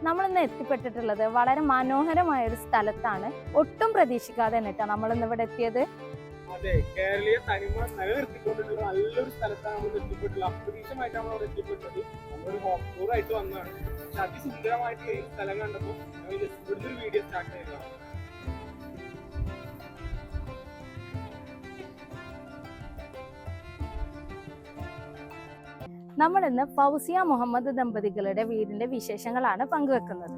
നമ്മളിന്ന് എത്തിപ്പെട്ടിട്ടുള്ളത് വളരെ മനോഹരമായ ഒരു സ്ഥലത്താണ്. ഒട്ടും പ്രതീക്ഷിക്കാതെ തന്നെ നമ്മളിന്ന് ഇവിടെ എത്തിയത്. അതെ, കേരളീയ തനിമ നിലനിർത്തിക്കൊണ്ടിട്ടുള്ള നല്ലൊരു സ്ഥലത്താണ് നമ്മൾ എത്തിപ്പെട്ടുള്ളത്. അപ്രതീക്ഷിതമായിട്ട് നമ്മൾ അവിടെ എത്തിപ്പെട്ടത്. നമ്മളൊരു ഹോം ടൂർ ആയിട്ട് വന്നതാണ്. പക്ഷെ അതിസുന്ദരമായിട്ടുള്ള ഈ സ്ഥലം കണ്ടപ്പോൾ ഇവിടുന്ന് ഒരു വീഡിയോ സ്റ്റാർട്ട് ചെയ്തതാണ്. നമ്മൾ ഇന്ന് ഫൗസിയ മുഹമ്മദ് ദമ്പതികളുടെ വീടിന്റെ വിശേഷങ്ങളാണ് പങ്കുവെക്കുന്നത്.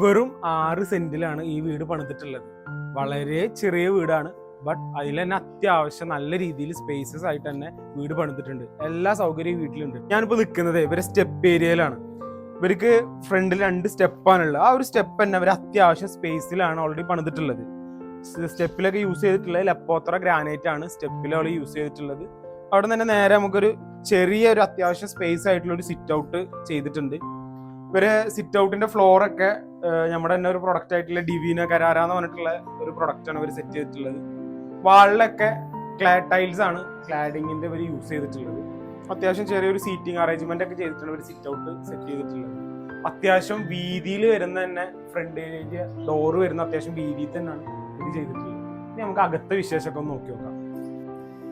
വെറും 6 സെന്റിലാണ് ഈ വീട് പണിതിട്ടുള്ളത്. വളരെ ചെറിയ വീടാണ്. ബട്ട് അതിൽ തന്നെ അത്യാവശ്യം നല്ല രീതിയിൽ സ്പേസസ് ആയിട്ട് തന്നെ വീട് പണിതിട്ടുണ്ട്. എല്ലാ സൗകര്യവും വീട്ടിലുണ്ട്. ഞാനിപ്പോൾ നിൽക്കുന്നത് ഇവരെ സ്റ്റെപ്പ് ഏരിയയിലാണ്. ഇവർക്ക് ഫ്രണ്ടിൽ 2 സ്റ്റെപ്പാണുള്ളത്. ആ ഒരു സ്റ്റെപ്പ് തന്നെ അവർ അത്യാവശ്യം സ്പേസിലാണ് ഓൾറെഡി പണിതിട്ടുള്ളത്. സ്റ്റെപ്പിലൊക്കെ യൂസ് ചെയ്തിട്ടുള്ളത് ലപ്പോത്ര ഗ്രാനൈറ്റ് ആണ് സ്റ്റെപ്പിൽ യൂസ് ചെയ്തിട്ടുള്ളത്. അവിടെ തന്നെ നേരെ നമുക്കൊരു ചെറിയൊരു അത്യാവശ്യം സ്പേസ് ആയിട്ടുള്ള ഒരു സിറ്റ് ഔട്ട് ചെയ്തിട്ടുണ്ട്. ഇവര് സിറ്റ് ഔട്ടിന്റെ ഫ്ലോറൊക്കെ നമ്മുടെ തന്നെ ഒരു പ്രൊഡക്റ്റ് ആയിട്ടുള്ള ഡിവീന കരാര എന്ന് പറഞ്ഞിട്ടുള്ള ഒരു പ്രൊഡക്റ്റ് ആണ് ഇവർ സെറ്റ് ചെയ്തിട്ടുള്ളത്. വാളിലൊക്കെ ടൈൽസ് ആണ് ക്ലാഡിങ്ങിന്റെ ഇവർ യൂസ് ചെയ്തിട്ടുള്ളത്. അത്യാവശ്യം ചെറിയൊരു സീറ്റിംഗ് അറേഞ്ച്മെന്റ് ഒക്കെ ചെയ്തിട്ടാണ് ഇവർ സിറ്റ് ഔട്ട് സെറ്റ് ചെയ്തിട്ടുള്ളത്. അത്യാവശ്യം വീതിയിൽ വരുന്ന തന്നെ ഫ്രണ്ട് ഏരിയ ഡോറ് വരുന്ന അത്യാവശ്യം വീതിയിൽ തന്നെയാണ് ഇത് ചെയ്തിട്ടുള്ളത്. ഇനി നമുക്ക് അകത്തെ വിശേഷമൊക്കെ ഒന്ന് നോക്കി നോക്കാം.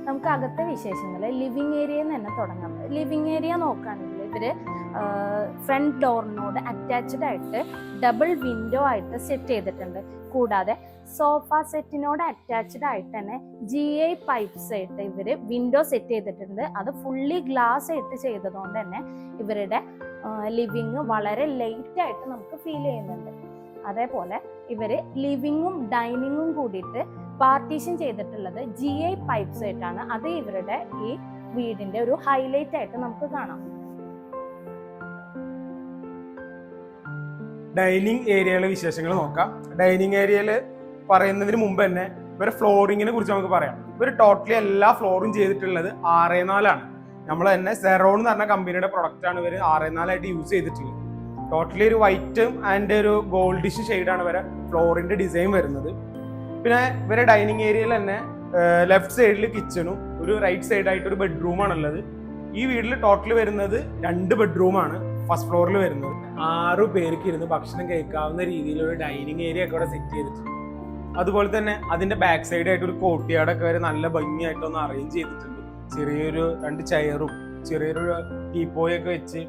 നമുക്ക് അകത്തെ വിശേഷങ്ങൾ ലിവിങ് ഏരിയയിൽ നിന്ന് തന്നെ തുടങ്ങാം. ലിവിങ് ഏരിയ നോക്കുകയാണെങ്കിൽ ഇവര് ഫ്രണ്ട് ഡോറിനോട് അറ്റാച്ച്ഡ് ആയിട്ട് ഡബിൾ വിൻഡോ ആയിട്ട് സെറ്റ് ചെയ്തിട്ടുണ്ട്. കൂടാതെ സോഫ സെറ്റിനോട് അറ്റാച്ച്ഡ് ആയിട്ട് തന്നെ GI പൈപ്പ്സ് ആയിട്ട് ഇവര് വിൻഡോ സെറ്റ് ചെയ്തിട്ടുണ്ട്. അത് ഫുള്ളി ഗ്ലാസ് ആയിട്ട് ചെയ്തതുകൊണ്ട് തന്നെ ഇവരുടെ ലിവിങ് വളരെ ലൈറ്റ് ആയിട്ട് നമുക്ക് ഫീൽ ചെയ്യുന്നുണ്ട്. അതേപോലെ ഇവര് ലിവിങ്ങും ഡൈനിങ്ങും കൂടിയിട്ട് പാർട്ടീഷൻ ചെയ്തിട്ടുള്ളത് GI പൈപ്പ്സ് ആയിട്ടാണ്. അത് ഇവരുടെ ഈ വീടിന്റെ ഒരു ഹൈലൈറ്റ് ആയിട്ട് നമുക്ക് കാണാം. ഡൈനിങ് ഏരിയയിലെ വിശേഷങ്ങൾ നോക്കാം. ഡൈനിങ് ഏരിയയിൽ പറയുന്നതിന് മുമ്പ് തന്നെ ഇവരെ ഫ്ലോറിങ്ങിനെ കുറിച്ച് നമുക്ക് പറയാം. ഇവർ ടോട്ടലി എല്ലാ ഫ്ലോറും ചെയ്തിട്ടുള്ളത് 6x4 ആണ്. നമ്മൾ തന്നെ സെറോൺ എന്ന് പറഞ്ഞ കമ്പനിയുടെ പ്രൊഡക്റ്റ് ആണ് ഇവർ 6x4 ആയിട്ട് യൂസ് ചെയ്തിട്ടുള്ളത്. ടോട്ടലി ഒരു വൈറ്റും ആൻഡ് ഒരു ഗോൾഡിഷ് ഷെയ്ഡാണ് ഇവരെ ഫ്ലോറിന്റെ ഡിസൈൻ വരുന്നത്. പിന്നെ ഇവരെ ഡൈനിങ് ഏരിയയിൽ തന്നെ ലെഫ്റ്റ് സൈഡിൽ കിച്ചണും ഒരു റൈറ്റ് സൈഡായിട്ട് ഒരു ബെഡ്റൂമാണ് ഉള്ളത്. ഈ വീട്ടിൽ ടോട്ടൽ വരുന്നത് 2 ബെഡ്റൂമാണ് ഫസ്റ്റ് ഫ്ലോറിൽ വരുന്നത്. 6 പേർക്ക് ഇരുന്ന് ഭക്ഷണം കഴിക്കാവുന്ന രീതിയിലൊരു ഡൈനിങ് ഏരിയ ഒക്കെ ഇവിടെ സെറ്റ് ചെയ്തിട്ടുണ്ട്. അതുപോലെ തന്നെ അതിന്റെ ബാക്ക് സൈഡായിട്ട് ഒരു കോർട്ട്യാർഡൊക്കെ വരെ നല്ല ഭംഗിയായിട്ടൊന്ന് അറേഞ്ച് ചെയ്തിട്ടുണ്ട്. ചെറിയൊരു 2 ചെയറും ചെറിയൊരു ടീപ്പോയൊക്കെ വെച്ച്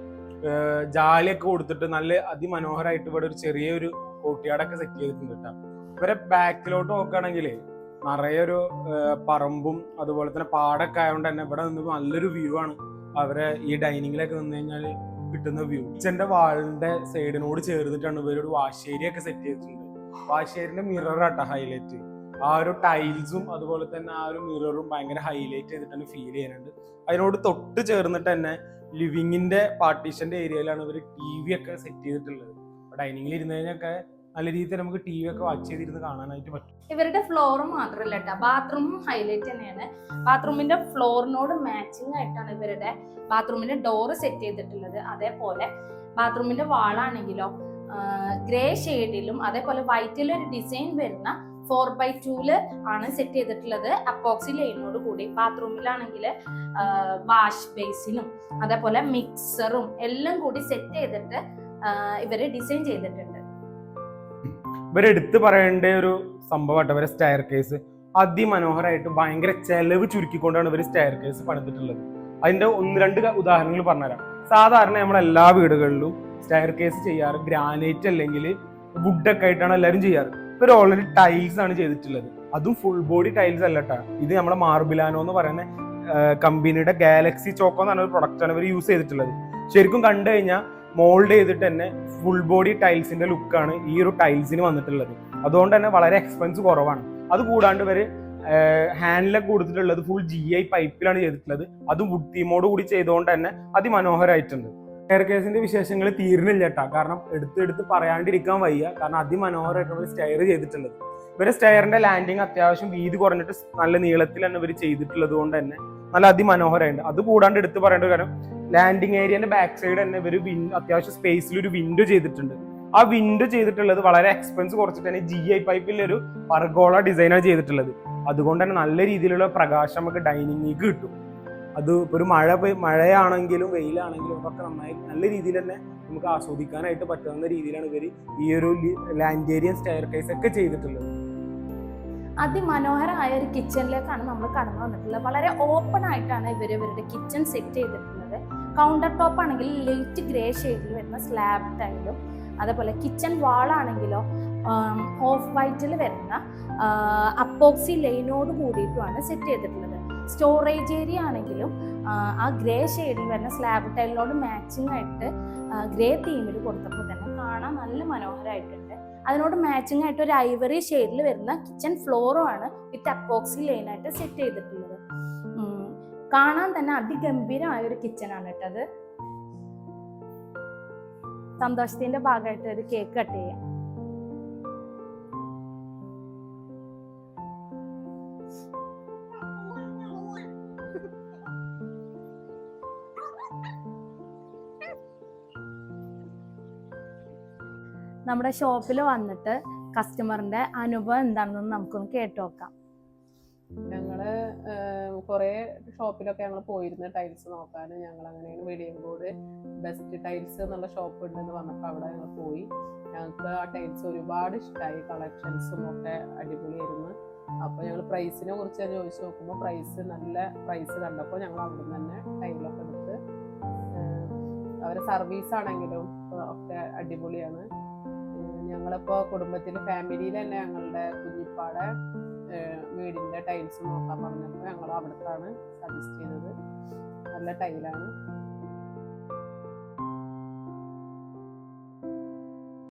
ജാലിയൊക്കെ കൊടുത്തിട്ട് നല്ല അതിമനോഹരമായിട്ട് ഇവിടെ ഒരു ചെറിയൊരു കോർട്ട്യാർഡൊക്കെ സെറ്റ് ചെയ്തിട്ടുണ്ട് കേട്ടോ. ഇവരെ ബാക്കിലോട്ട് നോക്കുകയാണെങ്കിൽ നിറയെ ഒരു പറമ്പും അതുപോലെ തന്നെ പാടൊക്കെ ആയതുകൊണ്ട് തന്നെ ഇവിടെ നിന്ന് നല്ലൊരു വ്യൂ ആണ് അവരെ ഈ ഡൈനിങ്ങിലൊക്കെ നിന്ന് കഴിഞ്ഞാൽ കിട്ടുന്ന വ്യൂ. കിച്ചന്റെ വാളിന്റെ സൈഡിനോട് ചേർന്നിട്ടാണ് ഇവരൊരു വാഷ് ഏരിയ ഒക്കെ സെറ്റ് ചെയ്തിട്ടുണ്ട്. വാഷ് ഏരിയന്റെ മിററാട്ടോ ഹൈലൈറ്റ്. ആ ഒരു ടൈൽസും അതുപോലെ തന്നെ ആ ഒരു മിററും ഭയങ്കര ഹൈലൈറ്റ് ചെയ്തിട്ടാണ് ഫീൽ ചെയ്യുന്നുണ്ട്. അതിനോട് തൊട്ട് ചേർന്നിട്ട് തന്നെ ലിവിങ്ങിന്റെ പാർട്ടീഷന്റെ ഏരിയയിലാണ് ഇവർ TV ഒക്കെ സെറ്റ് ചെയ്തിട്ടുള്ളത്. ഡൈനിങ്ങിൽ ഇരുന്ന് കഴിഞ്ഞൊക്കെ നല്ല രീതിയിൽ നമുക്ക് TV ഒക്കെ വാച്ച് ചെയ്തിരുന്ന് കാണാനായിട്ട് പറ്റും. ഇവരുടെ ഫ്ലോർ മാത്രമല്ല കേട്ടോ, ബാത്റൂമും ഹൈലൈറ്റ് തന്നെയാണ്. ബാത്റൂമിന്റെ ഫ്ലോറിനോട് മാച്ചിങ് ആയിട്ടാണ് ഇവരുടെ ബാത്റൂമിന്റെ ഡോറ് സെറ്റ് ചെയ്തിട്ടുള്ളത്. അതേപോലെ ബാത്റൂമിന്റെ വാളാണെങ്കിലോ ഗ്രേ ഷെയ്ഡിലും അതേപോലെ വൈറ്റിലും ഒരു ഡിസൈൻ വരുന്ന 4x2 ആണ് സെറ്റ് ചെയ്തിട്ടുള്ളത്. അപ്പോക്സി ലൈനോട് കൂടി ബാത്റൂമിലാണെങ്കിൽ വാഷ് ബേസിനും അതേപോലെ മിക്സറും എല്ലാം കൂടി സെറ്റ് ചെയ്തിട്ട് ഇവര് ഡിസൈൻ ചെയ്തിട്ടുണ്ട്. ഇവരെടുത്ത് പറയേണ്ട ഒരു സംഭവമായിട്ട് ഇവരെ സ്റ്റെയർ കേസ് അതിമനോഹരമായിട്ട് ഭയങ്കര ചെലവ് ചുരുക്കിക്കൊണ്ടാണ് ഇവർ സ്റ്റെയർ കേസ് പണിതിട്ടുള്ളത്. അതിന്റെ 1-2 ഉദാഹരണങ്ങൾ പറഞ്ഞുതരാം. സാധാരണ നമ്മളെല്ലാ വീടുകളിലും സ്റ്റെയർ കേസ് ചെയ്യാറ് ഗ്രാനൈറ്റ് അല്ലെങ്കിൽ വുഡൊക്കെ ആയിട്ടാണ് എല്ലാവരും ചെയ്യാറ്. ഇവർ ഓൾറെഡി ടൈൽസ് ആണ് ചെയ്തിട്ടുള്ളത്. അതും ഫുൾ ബോഡി ടൈൽസ് അല്ല കേട്ടോ. ഇത് നമ്മുടെ മാർബിലാനോ എന്ന് പറയുന്ന കമ്പനിയുടെ ഗാലക്സി ചോക്കോ എന്ന് പറഞ്ഞ ഒരു പ്രൊഡക്റ്റ് ആണ് ഇവർ യൂസ് ചെയ്തിട്ടുള്ളത്. ശരിക്കും കണ്ടു കഴിഞ്ഞാൽ മോൾഡ് ചെയ്തിട്ട് തന്നെ ഫുൾ ബോഡി ടൈൽസിന്റെ ലുക്കാണ് ഈ ഒരു ടൈൽസിന് വന്നിട്ടുള്ളത്. അതുകൊണ്ട് തന്നെ വളരെ എക്സ്പെൻസ് കുറവാണ്. അത് കൂടാണ്ട് ഇവര് ഹാൻഡിലൊക്കെ കൊടുത്തിട്ടുള്ളത് ഫുൾ GI പൈപ്പിലാണ് ചെയ്തിട്ടുള്ളത്. അതും വുഡ് തീമോട് കൂടി ചെയ്തുകൊണ്ട് തന്നെ അതിമനോഹരമായിട്ടുണ്ട്. സ്റ്റെയർ കേസിന്റെ വിശേഷങ്ങൾ തീർന്നില്ല കേട്ടോ. കാരണം എടുത്ത് പറയാണ്ടിരിക്കാൻ വയ്യ. കാരണം അതിമനോഹരമായിട്ടുള്ള സ്റ്റെയർ ചെയ്തിട്ടുള്ളത്. ഇവരെ സ്റ്റെയറിന്റെ ലാൻഡിങ് അത്യാവശ്യം വീതി കുറഞ്ഞിട്ട് നല്ല നീളത്തിൽ തന്നെ ഇവർ ചെയ്തിട്ടുള്ളത് കൊണ്ട് തന്നെ നല്ല അതിമനോഹരമുണ്ട്. അത് കൂടാണ്ട് എടുത്ത് പറയേണ്ട കാര്യം ലാൻഡിങ് ഏരിയന്റെ ബാക്ക് സൈഡ് തന്നെ ഇവർ അത്യാവശ്യം സ്പേസിൽ ഒരു വിൻഡോ ചെയ്തിട്ടുണ്ട്. ആ വിൻഡോ ചെയ്തിട്ടുള്ളത് വളരെ എക്സ്പെൻസ് കുറച്ചിട്ട് തന്നെ GI പൈപ്പിൽ ഒരു പർഗോള ഡിസൈനാണ് ചെയ്തിട്ടുള്ളത്. അതുകൊണ്ട് തന്നെ നല്ല രീതിയിലുള്ള പ്രകാശം നമുക്ക് ഡൈനിങ്ങിലേക്ക് കിട്ടും. അത് ഇപ്പോൾ ഒരു മഴയാണെങ്കിലും വെയിലാണെങ്കിലും അതൊക്കെ നന്നായി നല്ല രീതിയിൽ തന്നെ നമുക്ക് ആസ്വദിക്കാനായിട്ട് പറ്റുന്ന രീതിയിലാണ് ഇവർ ഈ ഒരു ലാൻഡേരിയൻ സ്റ്റെയർ കേസ് ഒക്കെ ചെയ്തിട്ടുള്ളത്. അതിമനോഹരമായ ഒരു കിച്ചണിലേക്കാണ് നമ്മൾ കടന്നു വന്നിട്ടുള്ളത്. വളരെ ഓപ്പൺ ആയിട്ടാണ് ഇവരുടെ കിച്ചൺ സെറ്റ് ചെയ്തിട്ടുള്ളത്. കൗണ്ടർ ടോപ്പ് ആണെങ്കിൽ ലൈറ്റ് ഗ്രേ ഷെയ്ഡിൽ വരുന്ന സ്ലാബ് ടൈലും, അതേപോലെ കിച്ചൺ വാളാണെങ്കിലോ ഓഫ് വൈറ്റിൽ വരുന്ന അപ്പോക്സി ലൈനോട് കൂടിയിട്ടുമാണ് സെറ്റ് ചെയ്തിട്ടുള്ളത്. സ്റ്റോറേജ് ഏരിയ ആണെങ്കിലും ആ ഗ്രേ ഷെയ്ഡിൽ വരുന്ന സ്ലാബ് ടൈലിനോട് മാച്ചിങ് ആയിട്ട് ഗ്രേ തീമിൽ കൊടുത്തപ്പോൾ തന്നെ കാണാൻ നല്ല മനോഹരമായിട്ടുണ്ട്. അതിനോട് മാച്ചിങ് ആയിട്ട് ഒരു ഐവറി ഷെയ്ഡിൽ വരുന്ന കിച്ചൺ ഫ്ലോറും ആണ് വിത്ത് അപ്പോക്സി ലൈനായിട്ട് സെറ്റ് ചെയ്തിട്ടുള്ളത്. കാണാൻ തന്നെ അതിഗംഭീരമായ ഒരു കിച്ചണാണ് കേട്ടത്. സന്തോഷത്തിന്റെ ഭാഗമായിട്ട് ഒരു കേക്ക് കട്ട് ചെയ്യാം. നമ്മുടെ ഷോപ്പിൽ വന്നിട്ട് കസ്റ്റമറിന്റെ അനുഭവം എന്താണെന്ന് നമുക്കൊന്ന് കേട്ടു നോക്കാം. ഞങ്ങള് കുറെ ഷോപ്പിലൊക്കെ ഞങ്ങൾ പോയിരുന്നു ടൈൽസ് നോക്കാൻ. ഞങ്ങൾ അങ്ങനെയാണ് വെളിയങ്കോട് ബെസ്റ്റ് ടൈൽസ് എന്നുള്ള ഷോപ്പ് ഉണ്ടെന്ന് പറഞ്ഞപ്പോൾ അവിടെ ഞങ്ങൾ പോയി. ഞങ്ങൾക്ക് ആ ടൈൽസ് ഒരുപാട് ഇഷ്ടമായി. കളക്ഷൻസും ഒക്കെ അടിപൊളിയായിരുന്നു. അപ്പോൾ ഞങ്ങൾ പ്രൈസിനെ കുറിച്ച് ഞാൻ ചോദിച്ചു നോക്കുമ്പോൾ നല്ല പ്രൈസ് കണ്ടപ്പോൾ ഞങ്ങൾ അവിടെ നിന്ന് തന്നെ ടൈലൊക്കെ എടുത്ത്. അവരെ സർവീസ് ആണെങ്കിലും ഒക്കെ അടിപൊളിയാണ്. ഞങ്ങളിപ്പോൾ കുടുംബത്തിൽ ഫാമിലിയിൽ തന്നെ ഞങ്ങളുടെ കുഞ്ഞിപ്പാടെ വീടിൻ്റെ ടൈൽസ് നോക്കാൻ പറഞ്ഞപ്പോൾ ഞങ്ങൾ അവിടത്താണ് സജസ്റ്റ് ചെയ്തത്. നല്ല ടൈലാണ്.